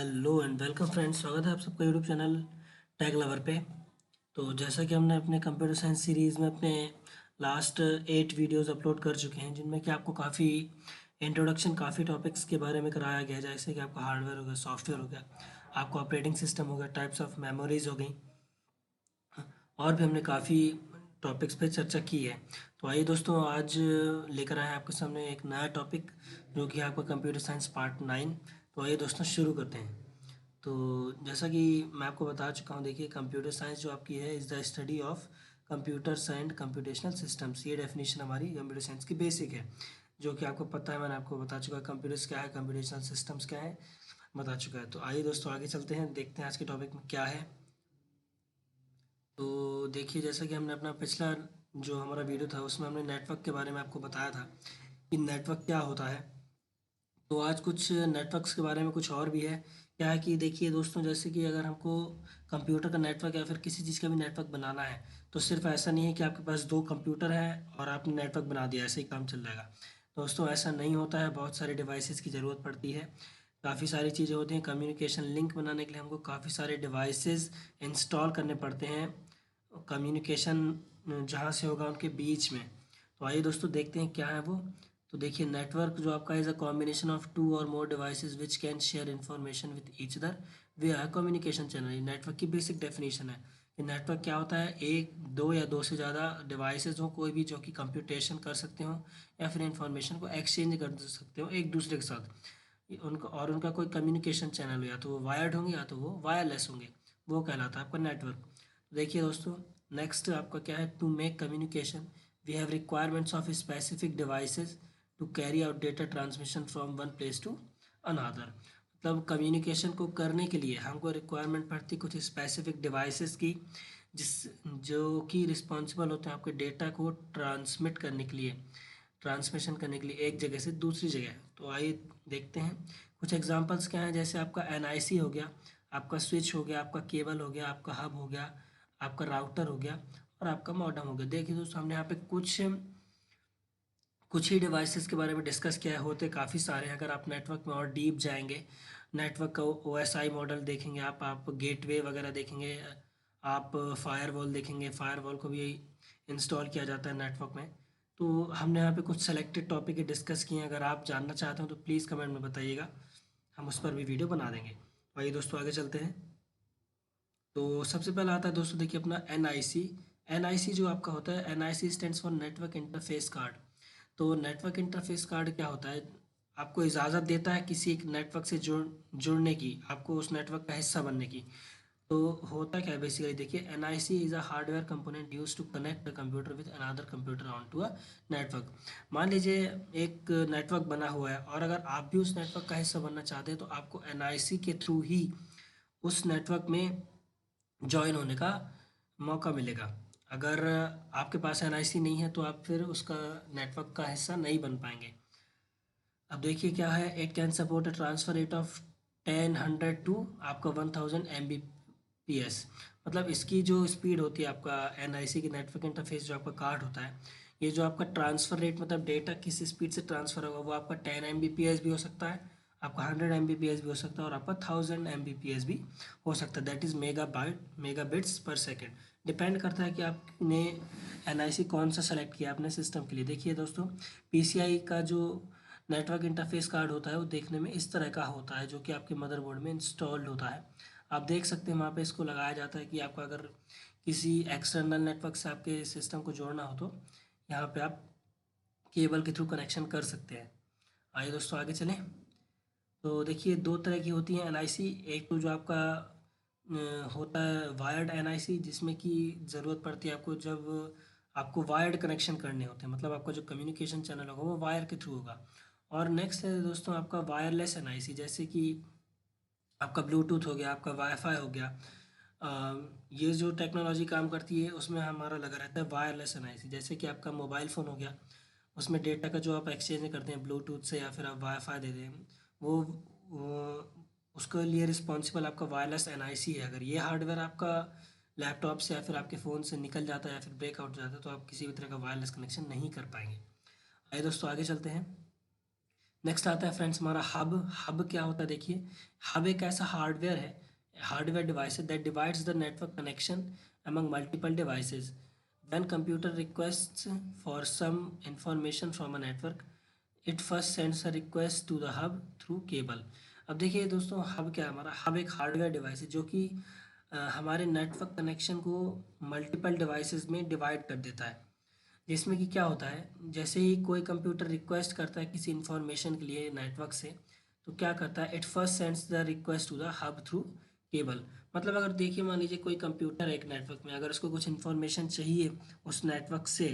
Hello and welcome friends, स्वागत है आप सबका यूट्यूब चैनल टेक लवर पे। तो जैसा कि हमने अपने कंप्यूटर साइंस सीरीज़ में अपने लास्ट 8 वीडियोस अपलोड कर चुके हैं, जिनमें कि आपको काफ़ी इंट्रोडक्शन, काफ़ी टॉपिक्स के बारे में कराया गया है। जैसे कि आपका हार्डवेयर हो गया, सॉफ्टवेयर हो गया, आपको ऑपरेटिंग सिस्टम हो गया, टाइप्स ऑफ मेमोरीज हो गई, और भी हमने काफ़ी टॉपिक्स पे चर्चा की है। तो आइए दोस्तों, आज लेकर आए हैं आपके सामने एक नया टॉपिक, जो कि आपका कंप्यूटर साइंस पार्ट 9। तो आइए दोस्तों, शुरू करते हैं। तो जैसा कि मैं आपको बता चुका हूँ, देखिए कंप्यूटर साइंस जो आपकी है is the study of computers and computational systems. ये डेफिनेशन हमारी कंप्यूटर साइंस की बेसिक है, जो कि आपको पता है। मैंने आपको बता चुका है कंप्यूटर्स क्या है, कंप्यूटेशनल सिस्टम्स क्या है, बता चुका है। तो आइए दोस्तों, आगे चलते हैं, देखते हैं आज के टॉपिक में क्या है। तो देखिए, जैसा कि हमने अपना पिछला जो हमारा वीडियो था, उसमें हमने नेटवर्क के बारे में आपको बताया था कि नेटवर्क क्या होता है। तो आज कुछ नेटवर्क्स के बारे में कुछ और भी है। क्या है कि देखिए दोस्तों, जैसे कि अगर हमको कंप्यूटर का नेटवर्क या फिर किसी चीज़ का भी नेटवर्क बनाना है, तो सिर्फ ऐसा नहीं है कि आपके पास दो कंप्यूटर हैं और आपने नेटवर्क बना दिया, ऐसे ही काम चल जाएगा। दोस्तों, ऐसा नहीं होता है। बहुत सारे डिवाइसेस की ज़रूरत पड़ती है, काफ़ी सारी चीज़ें होती हैं। कम्युनिकेशन लिंक बनाने के लिए हमको काफ़ी सारे डिवाइसेस इंस्टॉल करने पड़ते हैं, कम्युनिकेशन जहाँ से होगा उनके बीच में। तो आइए दोस्तों, देखते हैं क्या है वो। तो देखिए, नेटवर्क जो आपका is a combination of two or more devices which can share information with each other via communication channel. ये नेटवर्क की बेसिक डेफिनेशन है कि नेटवर्क क्या होता है। एक, दो या दो से ज़्यादा डिवाइसेस हो, कोई भी, जो कि कंप्यूटेशन कर सकते हो या फिर इंफॉर्मेशन को एक्सचेंज कर सकते हो एक दूसरे के साथ। उनका और उनका कोई कम्युनिकेशन चैनल हो, या तो वो वायर्ड होंगे या तो वो वायरलेस होंगे, वो कहलाता है आपका नेटवर्क। देखिए दोस्तों, नेक्स्ट आपका क्या है। To make communication we have requirements of specific devices to carry out data transmission from one place to another. मतलब कम्युनिकेशन को करने के लिए हमको रिक्वायरमेंट पड़ती कुछ स्पेसिफिक डिवाइसेस की, जिस जो कि रिस्पॉन्सिबल होते हैं आपके डेटा को ट्रांसमिट करने के लिए, ट्रांसमिशन करने के लिए एक जगह से दूसरी जगह। तो आइए देखते हैं कुछ एग्जांपल्स क्या हैं। जैसे आपका एनआईसी हो गया, आपका स्विच हो गया, आपका केबल हो गया, आपका हब हो गया, आपका राउटर हो गया, और आपका मॉडेम हो गया। देखिए दोस्तों, हमने यहाँ पे कुछ ही डिवाइसेस के बारे में डिस्कस किया है, होते काफ़ी सारे हैं। अगर आप नेटवर्क में और डीप जाएंगे, नेटवर्क का ओएसआई मॉडल देखेंगे, आप गेटवे वगैरह देखेंगे, आप फायरवॉल देखेंगे। फायरवॉल को भी इंस्टॉल किया जाता है नेटवर्क में। तो हमने यहाँ पे कुछ सेलेक्टेड टॉपिक डिस्कस किए हैं। अगर आप जानना चाहते हो तो प्लीज़ कमेंट में बताइएगा, हम उस पर भी वीडियो बना देंगे। आइए दोस्तों, आगे चलते हैं। तो सबसे पहला आता है दोस्तों, देखिए अपना एनआईसी। एनआईसी जो आपका होता है, NIC stands for network interface card. तो नेटवर्क इंटरफेस कार्ड क्या होता है, आपको इजाज़त देता है किसी एक नेटवर्क से जुड़ने की, आपको उस नेटवर्क का हिस्सा बनने की। तो होता क्या है बेसिकली, देखिए NIC is a hardware component use to connect the computer with another computer on to a network. मान लीजिए एक नेटवर्क बना हुआ है, और अगर आप भी उस नेटवर्क का हिस्सा बनना चाहते हैं, तो आपको एनआईसी के थ्रू ही उस नेटवर्क में जॉइन होने का मौका मिलेगा। अगर आपके पास एनआईसी नहीं है, तो आप फिर उसका नेटवर्क का हिस्सा नहीं बन पाएंगे। अब देखिए क्या है, it can support a transfer rate of 10 100 to आपका 1000 Mbps। मतलब इसकी जो स्पीड होती है, आपका एनआईसी की नेटवर्क इंटरफेस जो आपका कार्ड होता है, ये जो आपका ट्रांसफ़र रेट, मतलब डेटा किस स्पीड से ट्रांसफ़र होगा, वो आपका 10 Mbps भी हो सकता है, आपका 100 Mbps भी हो सकता है, और आपका 1000 Mbps भी हो सकता है। दैट इज़ मेगा बिट्स पर सेकेंड। डिपेंड करता है कि आपने एनआईसी कौन सा सेलेक्ट किया अपने सिस्टम के लिए। देखिए दोस्तों, पीसीआई का जो नेटवर्क इंटरफेस कार्ड होता है, वो देखने में इस तरह का होता है, जो कि आपके मदरबोर्ड में इंस्टॉल्ड होता है। आप देख सकते हैं वहाँ पे इसको लगाया जाता है कि आपका अगर किसी एक्सटर्नल नेटवर्क से आपके सिस्टम को जोड़ना हो, तो यहाँ पे आप केबल के थ्रू कनेक्शन कर सकते हैं। आइए दोस्तों, आगे चलें। तो देखिए, दो तरह की होती है एनआईसी। एक तो जो आपका होता है वायर्ड एनआईसी, जिसमें कि ज़रूरत पड़ती है आपको जब आपको वायर्ड कनेक्शन करने होते हैं, मतलब आपका जो कम्युनिकेशन चैनल होगा वो वायर के थ्रू होगा। और नेक्स्ट है दोस्तों आपका वायरलेस एनआईसी, जैसे कि आपका ब्लूटूथ हो गया, आपका वाईफाई हो गया। ये जो टेक्नोलॉजी काम करती है, उसमें हमारा लगा रहता है वायरलेस एनआईसी। जैसे कि आपका मोबाइल फ़ोन हो गया, उसमें डेटा का जो आप एक्सचेंज करते हैं ब्लूटूथ से, या फिर आप वाईफाई दे दें, वो उसके लिए रिस्पॉन्सिबल आपका वायरलेस एनआईसी है। अगर ये हार्डवेयर आपका लैपटॉप से या फिर आपके फ़ोन से निकल जाता है या फिर ब्रेकआउट हो जाता है, तो आप किसी भी तरह का वायरलेस कनेक्शन नहीं कर पाएंगे। आइए दोस्तों, आगे चलते हैं। नेक्स्ट आता है फ्रेंड्स हमारा हब। हब क्या होता है देखिए, हब एक ऐसा हार्डवेयर है, हार्डवेयर डिवाइस है that divides the network connection among multiple devices. When computer requests for some information from a network, it first sends a request to the hub through cable. अब देखिए दोस्तों, hub क्या है हमारा, hub एक hardware device है जो कि हमारे नेटवर्क कनेक्शन को मल्टीपल डिवाइसेस में डिवाइड कर देता है। जिसमें कि क्या होता है, जैसे ही कोई कंप्यूटर रिक्वेस्ट करता है किसी इंफॉर्मेशन के लिए नेटवर्क से, तो क्या करता है, it first sends the request to the hub through cable. मतलब अगर देखिए, मान लीजिए कोई कंप्यूटर है एक नेटवर्क में, अगर उसको कुछ इन्फॉर्मेशन चाहिए उस नेटवर्क से,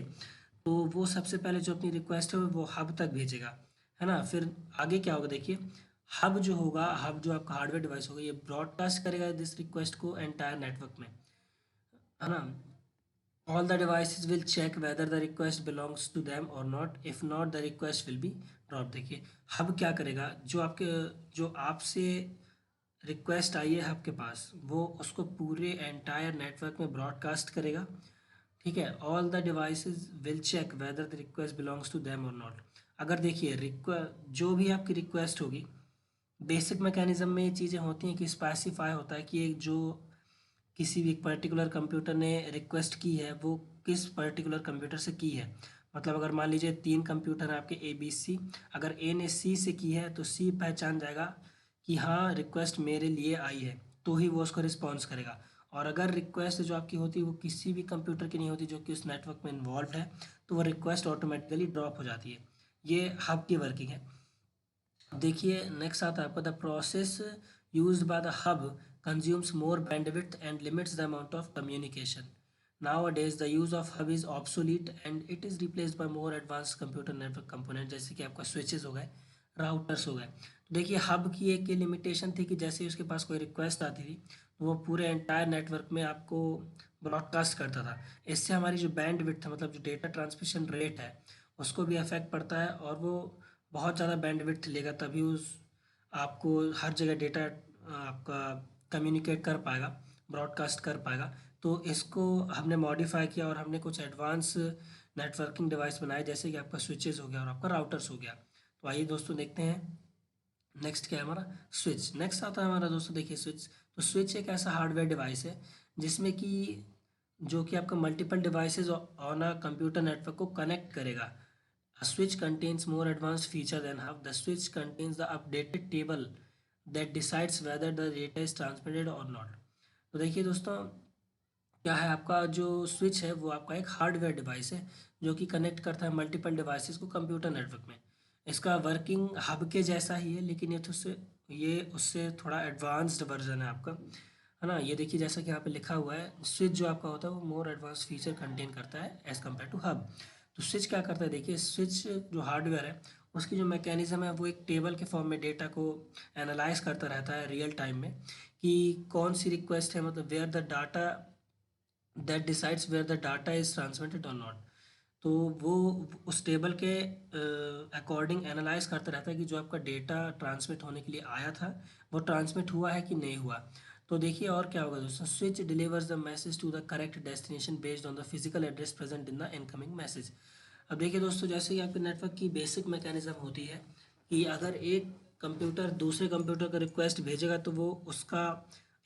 तो वो सबसे पहले जो अपनी रिक्वेस्ट है वो हब तक भेजेगा, है ना। फिर आगे क्या होगा देखिए, हब जो होगा, हब जो आपका हार्डवेयर डिवाइस होगा, ये ब्रॉडकास्ट करेगा दिस रिक्वेस्ट को एंटायर नेटवर्क में, है ना। All the devices will check whether the request belongs to them or not. If not, the request will be dropped. देखिए हब क्या करेगा, जो आपसे रिक्वेस्ट आई है हब के पास, वो उसको पूरे एंटायर नेटवर्क में ब्रॉडकास्ट करेगा, ठीक है। All the devices will check whether the request belongs to them और नॉट। अगर देखिए जो भी आपकी रिक्वेस्ट होगी, बेसिक मैकेनिज्म में ये चीज़ें होती हैं कि स्पेसिफाई होता है कि एक जो किसी भी पर्टिकुलर कंप्यूटर ने रिक्वेस्ट की है वो किस पर्टिकुलर कंप्यूटर से की है। मतलब अगर मान लीजिए 3 कंप्यूटर हैं आपके ए बी सी, अगर ए ने सी से की है तो सी पहचान जाएगा कि हाँ रिक्वेस्ट मेरे लिए आई है, तो ही वो उसको रिस्पॉन्स करेगा। और अगर रिक्वेस्ट जो आपकी होती है वो किसी भी कंप्यूटर की नहीं होती जो कि उस नेटवर्क में इन्वॉल्व है, तो वो रिक्वेस्ट ऑटोमेटिकली ड्रॉप हो जाती है। ये हब की वर्किंग है। देखिए नेक्स्ट आता है आपका, the process used by the hub consumes more bandwidth and limits the amount of communication. Nowadays the use of hub is obsolete and it is replaced by more advanced computer network component, जैसे कि आपका switches हो गए, routers हो गए। तो देखिए hub की एक ये लिमिटेशन थी कि जैसे ही उसके पास कोई रिक्वेस्ट आती थी तो वो पूरे एंटायर नेटवर्क में आपको ब्रॉडकास्ट करता था। इससे हमारी जो बैंड विड्थ है, मतलब जो डेटा ट्रांसमिशन रेट है, उसको भी अफेक्ट पड़ता है, और वो बहुत ज़्यादा बैंडविड्थ लेगा तभी उस आपको हर जगह डेटा आपका कम्युनिकेट कर पाएगा, ब्रॉडकास्ट कर पाएगा। तो इसको हमने मॉडिफाई किया और हमने कुछ एडवांस नेटवर्किंग डिवाइस बनाए, जैसे कि आपका स्विचेस हो गया और आपका राउटर्स हो गया। तो आइए दोस्तों देखते हैं नेक्स्ट क्या है हमारा, स्विच। नेक्स्ट आता है हमारा दोस्तों देखिए स्विच। तो स्विच एक ऐसा हार्डवेयर डिवाइस है जिसमें कि जो कि आपका multiple devices on a computer network को कनेक्ट करेगा। A switch contains more advanced feature than hub. The switch contains the updated table that decides whether the data is transmitted or not. तो देखिए दोस्तों, क्या है आपका जो स्विच है वो आपका एक हार्डवेयर डिवाइस है जो कि कनेक्ट करता है मल्टीपल डिवाइसेस को कंप्यूटर नेटवर्क में। इसका वर्किंग हब के जैसा ही है, लेकिन ये उससे थोड़ा एडवांस्ड वर्जन है आपका, है ना। ये देखिए जैसा कि यहाँ पे लिखा हुआ है, स्विच जो आपका होता है वो मोर एडवांस फीचर कंटेन करता है एज कम्पेयर टू हब। तो स्विच क्या करता है देखिए, स्विच जो हार्डवेयर है उसकी जो मैकेनिज्म है वो एक टेबल के फॉर्म में डेटा को एनालाइज करता रहता है रियल टाइम में, कि कौन सी रिक्वेस्ट है, मतलब where the data that decides where the data is transmitted और नॉट। तो वो उस टेबल के अकॉर्डिंग एनालाइज करता रहता है कि जो आपका डेटा ट्रांसमिट होने के लिए आया था वो ट्रांसमिट हुआ है कि नहीं हुआ। तो देखिए और क्या होगा दोस्तों, switch delivers the message to the correct destination based on the physical address present in the incoming message. अब देखिए दोस्तों, जैसे कि आपके नेटवर्क की बेसिक मैकेनिज्म होती है कि अगर एक कंप्यूटर दूसरे कंप्यूटर का रिक्वेस्ट भेजेगा तो वो उसका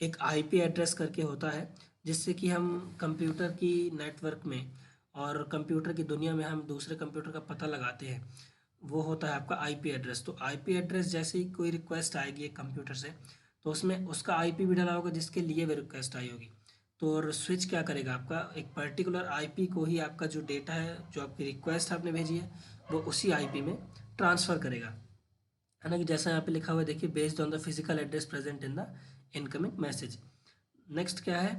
एक आईपी एड्रेस करके होता है, जिससे कि हम कंप्यूटर की नेटवर्क में और कंप्यूटर की दुनिया में हम दूसरे कंप्यूटर का पता लगाते हैं। वो होता है आपका आईपी एड्रेस। तो आईपी एड्रेस जैसे ही कोई रिक्वेस्ट आएगी एक कंप्यूटर से, तो उसमें उसका आईपी भी डाला होगा जिसके लिए वो रिक्वेस्ट आई होगी। तो और स्विच क्या करेगा, आपका एक पर्टिकुलर आईपी को ही आपका जो डेटा है, जो आपकी रिक्वेस्ट आपने भेजी है, वो उसी आईपी में ट्रांसफ़र करेगा, है ना। कि जैसा यहाँ पे लिखा हुआ है देखिए, based on the physical address present in the incoming message. Next क्या है,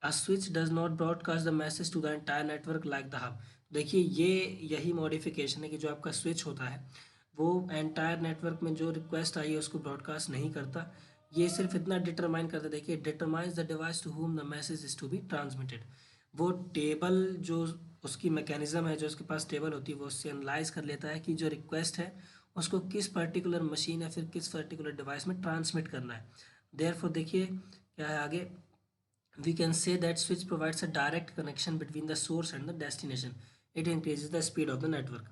a switch does not broadcast the message to the entire network like the hub. देखिए ये यही मॉडिफिकेशन है कि जो आपका स्विच होता है वो एंटायर नेटवर्क में जो रिक्वेस्ट आई है उसको ब्रॉडकास्ट नहीं करता। ये सिर्फ इतना डिटरमाइन करता है, देखिए determines the device to whom the message is to be transmitted. वो टेबल जो उसकी मैकेनिज्म है, जो उसके पास टेबल होती है, वो उससे एनालाइज कर लेता है कि जो रिक्वेस्ट है उसको किस पर्टिकुलर मशीन या फिर किस पर्टिकुलर डिवाइस में ट्रांसमिट करना है। देयरफॉर देखिए क्या है आगे, we can say that switch provides a direct connection between the source and the destination. It increases the speed of the network.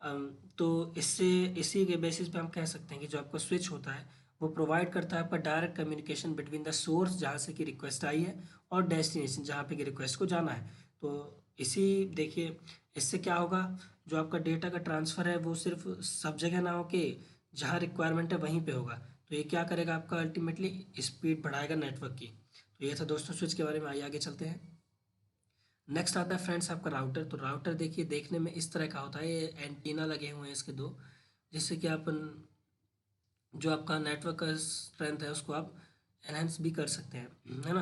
तो इससे इसी के बेसिस पे हम कह सकते हैं कि जो आपका स्विच होता है वो प्रोवाइड करता है आपका direct communication between the source जहाँ से कि रिक्वेस्ट आई है और डेस्टिनेशन जहाँ पे कि रिक्वेस्ट को जाना है। तो इसी देखिए इससे क्या होगा, जो आपका डेटा का ट्रांसफ़र है वो सिर्फ सब जगह ना हो के जहाँ रिक्वायरमेंट है वहीं पे होगा। तो ये क्या करेगा आपका अल्टीमेटली स्पीड बढ़ाएगा नेटवर्क की। तो ये था दोस्तों स्विच के बारे में। आइए आगे चलते हैं। नेक्स्ट आता है फ्रेंड्स आपका राउटर। तो राउटर देखिए देखने में इस तरह का होता है, ये एंटीना लगे हुए हैं इसके दो, जिससे कि आप जो आपका नेटवर्क का स्ट्रेंथ है उसको आप एनहेंस भी कर सकते हैं, है ना।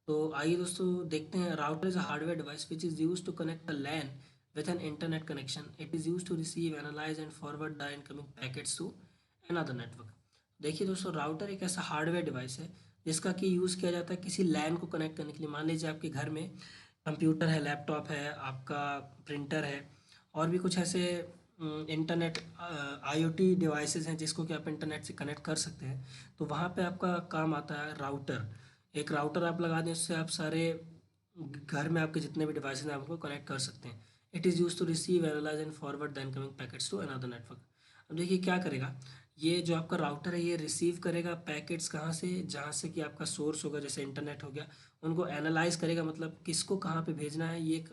तो आइए दोस्तों देखते हैं। Router is a hardware device which is use to connect a LAN with an internet connection. It is use to receive analyse and forward the incoming packets to another network. देखिए दोस्तों राउटर एक ऐसा hardware device है जिसका कि use किया जाता है किसी लैन को कनेक्ट करने के लिए। मान लीजिए आपके घर में कंप्यूटर है, लैपटॉप है, आपका प्रिंटर है और भी कुछ ऐसे इंटरनेट आईओटी डिवाइसेस हैं जिसको कि आप इंटरनेट से कनेक्ट कर सकते हैं। तो वहाँ पे आपका काम आता है राउटर। एक राउटर आप लगा दें, उससे आप सारे घर में आपके जितने भी डिवाइसेस हैं आप उनको कनेक्ट कर सकते हैं। It is use to receive analyse and forward the incoming packets to another network. अब देखिए क्या करेगा, ये जो आपका राउटर है ये रिसीव करेगा पैकेट्स कहाँ से, जहाँ से कि आपका सोर्स होगा जैसे इंटरनेट हो गया, उनको एनालाइज करेगा, मतलब किसको कहाँ पे भेजना है ये एक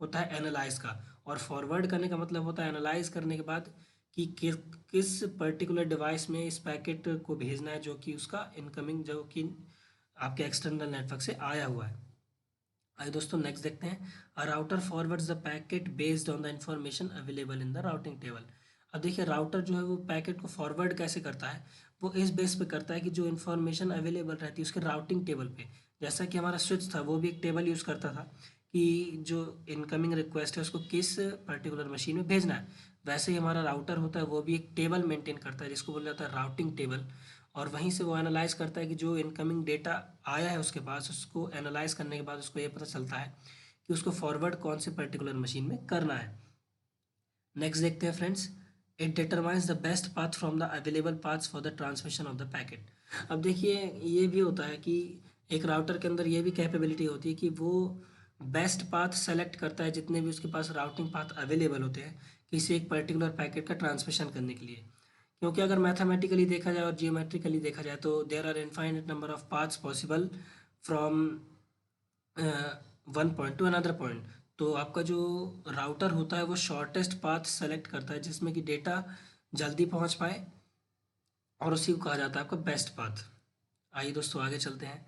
होता है एनालाइज का। और फॉरवर्ड करने का मतलब होता है एनालाइज करने के बाद कि किस पर्टिकुलर डिवाइस में इस पैकेट को भेजना है जो कि उसका इनकमिंग जो कि आपके एक्सटर्नल नेटवर्क से आया हुआ है। आइए दोस्तों नेक्स्ट देखते हैं। A router forwards the packet based on the information available in the routing table. अब देखिए राउटर जो है वो पैकेट को फॉरवर्ड कैसे करता है, वो इस बेस पे करता है कि जो इन्फॉर्मेशन अवेलेबल रहती है उसके राउटिंग टेबल पे। जैसा कि हमारा स्विच था वो भी एक टेबल यूज़ करता था कि जो इनकमिंग रिक्वेस्ट है उसको किस पर्टिकुलर मशीन में भेजना है, वैसे ही हमारा राउटर होता है वो भी एक टेबल मेंटेन करता है जिसको बोला जाता है राउटिंग टेबल। और वहीं से वो एनालाइज करता है कि जो इनकमिंग डेटा आया है उसके पास, उसको एनालाइज करने के बाद उसको ये पता चलता है कि उसको फॉरवर्ड कौन से पर्टिकुलर मशीन में करना है। नेक्स्ट देखते हैं friends. It determines the best path from the available paths for the transmission of the packet. अब देखिए ये भी होता है कि एक राउटर के अंदर ये भी कैपेबिलिटी होती है कि वो बेस्ट पाथ सेलेक्ट करता है जितने भी उसके पास राउटिंग पाथ अवेलेबल होते हैं किसी एक पर्टिकुलर पैकेट का ट्रांसमिशन करने के लिए। क्योंकि अगर मैथमेटिकली देखा जाए और जियोमेट्रिकली देखा जाए तो there are infinite number of paths possible from one point to another point. तो आपका जो राउटर होता है वो शॉर्टेस्ट पाथ सेलेक्ट करता है जिसमें कि डेटा जल्दी पहुंच पाए, और उसी को कहा जाता है आपका बेस्ट पाथ। आइए दोस्तों आगे चलते हैं।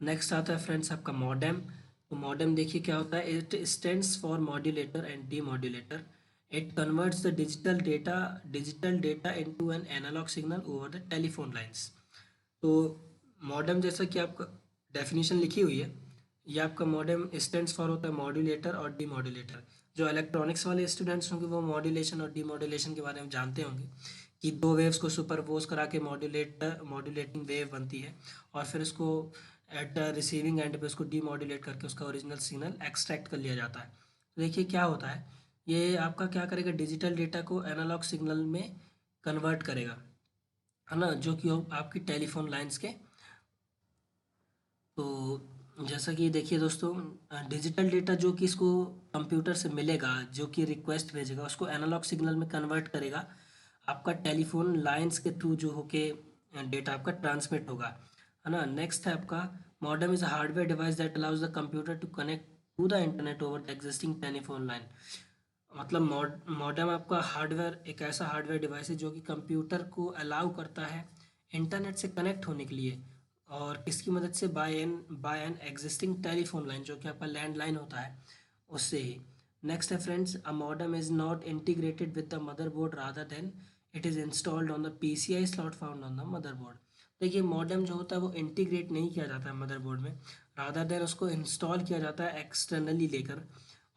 नेक्स्ट आता है फ्रेंड्स आपका मॉडेम। तो मॉडेम देखिए क्या होता है, it stands for modulator and demodulator. It converts the digital data into an analogue signal over the telephone lines. तो मॉडेम जैसा कि आपका डेफिनेशन लिखी हुई है, ये आपका मॉडेम स्टैंड्स फॉर होता है मॉड्यूलेटर और डीमॉड्यूलेटर। जो इलेक्ट्रॉनिक्स वाले स्टूडेंट्स होंगे वो मॉड्यूलेशन और डीमॉड्यूलेशन के बारे में जानते होंगे कि दो वेव्स को सुपरपोज करा के मॉड्यूलेटिंग वेव बनती है और फिर उसको एट द रिसीविंग एंड पे उसको डीमॉड्यूलेट करके उसका ओरिजिनल सिग्नल एक्सट्रैक्ट कर लिया जाता है। तो देखिए क्या होता है, ये आपका क्या करेगा, डिजिटल डेटा को एनालॉग सिग्नल में कन्वर्ट करेगा, है ना, जो कि आपकी टेलीफोन लाइंस के। तो जैसा कि देखिए दोस्तों डिजिटल डेटा जो कि इसको कंप्यूटर से मिलेगा, जो कि रिक्वेस्ट भेजेगा उसको एनालॉग सिग्नल में कन्वर्ट करेगा आपका टेलीफोन लाइंस के थ्रू, जो होके डेटा आपका ट्रांसमिट होगा, है ना। नेक्स्ट है आपका modem is a hardware device that allows the computer to connect to the internet over the existing telephone line. मतलब मॉडेम आपका हार्डवेयर एक ऐसा हार्डवेयर डिवाइस है जो कि कंप्यूटर को अलाउ करता है इंटरनेट से कनेक्ट होने के लिए, और किसकी मदद से, by an existing telephone line जो कि आपका लैंडलाइन होता है उससे ही। नेक्स्ट है friends, a modem is not integrated with the motherboard rather than it is installed on the PCI slot found on the motherboard. देखिए मॉडेम जो होता है वो इंटीग्रेट नहीं किया जाता है मदरबोर्ड में, रादर देन उसको इंस्टॉल किया जाता है एक्सटर्नली लेकर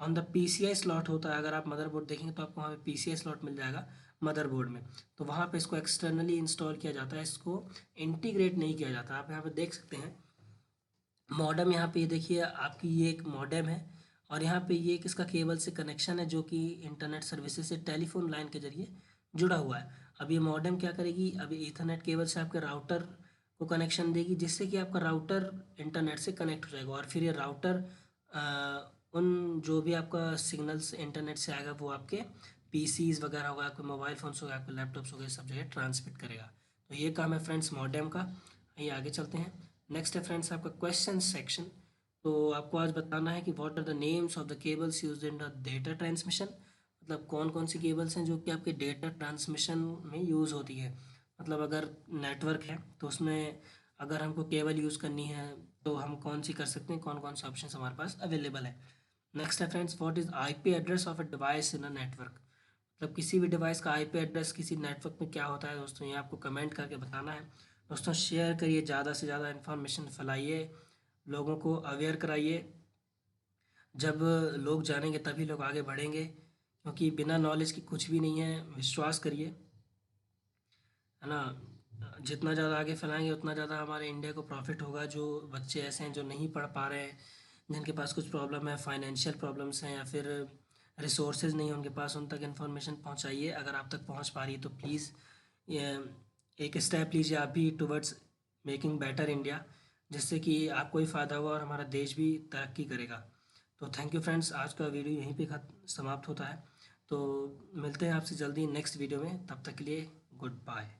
ऑन द पीसीआई स्लॉट होता है। अगर आप मदरबोर्ड देखेंगे तो आपको वहाँ पे पीसीआई स्लॉट मिल जाएगा मदरबोर्ड में। तो वहाँ पे इसको एक्सटर्नली इंस्टॉल किया जाता है, इसको इंटीग्रेट नहीं किया जाता। आप यहाँ पे देख सकते हैं मॉडेम, यहाँ पे ये देखिए आपकी ये एक मॉडेम है और यहाँ पे ये एक इसका केबल से कनेक्शन है जो कि इंटरनेट सर्विसेज से टेलीफोन लाइन के जरिए जुड़ा हुआ है। अब ये मॉडेम क्या करेगी, अब ईथरनेट केबल से आपके राउटर को कनेक्शन देगी जिससे कि आपका राउटर इंटरनेट से कनेक्ट हो जाएगा, और फिर ये राउटर उन जो भी आपका सिग्नल्स इंटरनेट से आएगा वो आपके पीसीज वगैरह होगा, आपके मोबाइल फ़ोन्स हो गए, आपके लैपटॉप्स हो गए, सब जगह ट्रांसमिट करेगा। तो ये काम है फ्रेंड्स मॉडेम का। आइए आगे चलते हैं। नेक्स्ट है फ्रेंड्स आपका क्वेश्चन सेक्शन। तो आपको आज बताना है कि what are the names of the cables used in the data transmission. मतलब कौन कौन सी केबल्स हैं जो कि आपके डेटा ट्रांसमिशन में यूज़ होती है। मतलब अगर नेटवर्क है तो उसमें अगर हमको केबल यूज़ करनी है तो हम कौन सी कर सकते हैं, कौन कौन से ऑप्शन हमारे पास अवेलेबल है। नेक्स्ट है friends what is IP address of a device in a network. मतलब किसी भी डिवाइस का आईपी एड्रेस किसी नेटवर्क में क्या होता है दोस्तों, ये आपको कमेंट करके बताना है। दोस्तों शेयर करिए, ज़्यादा से ज़्यादा इन्फॉर्मेशन फैलाइए, लोगों को अवेयर कराइए। जब लोग जानेंगे तभी लोग आगे बढ़ेंगे, क्योंकि बिना नॉलेज के कुछ भी नहीं है। विश्वास करिए, है ना। जितना ज़्यादा आगे फैलाएंगे उतना ज़्यादा हमारे इंडिया को प्रॉफिट होगा। जो बच्चे ऐसे हैं जो नहीं पढ़ पा रहे हैं, जिनके पास कुछ प्रॉब्लम है, फाइनेंशियल प्रॉब्लम्स हैं या फिर रिसोर्सेज नहीं है उनके पास, उन तक इन्फॉर्मेशन पहुंचाइए। अगर आप तक पहुंच पा रही है तो प्लीज़ एक स्टेप लीजिए आप भी टुवर्ड्स मेकिंग बेटर इंडिया, जिससे कि आपको ही फ़ायदा होगा और हमारा देश भी तरक्की करेगा। तो थैंक यू फ्रेंड्स, आज का वीडियो यहीं पे समाप्त होता है। तो मिलते हैं आपसे जल्दी नेक्स्ट वीडियो में, तब तक के लिए गुड बाय।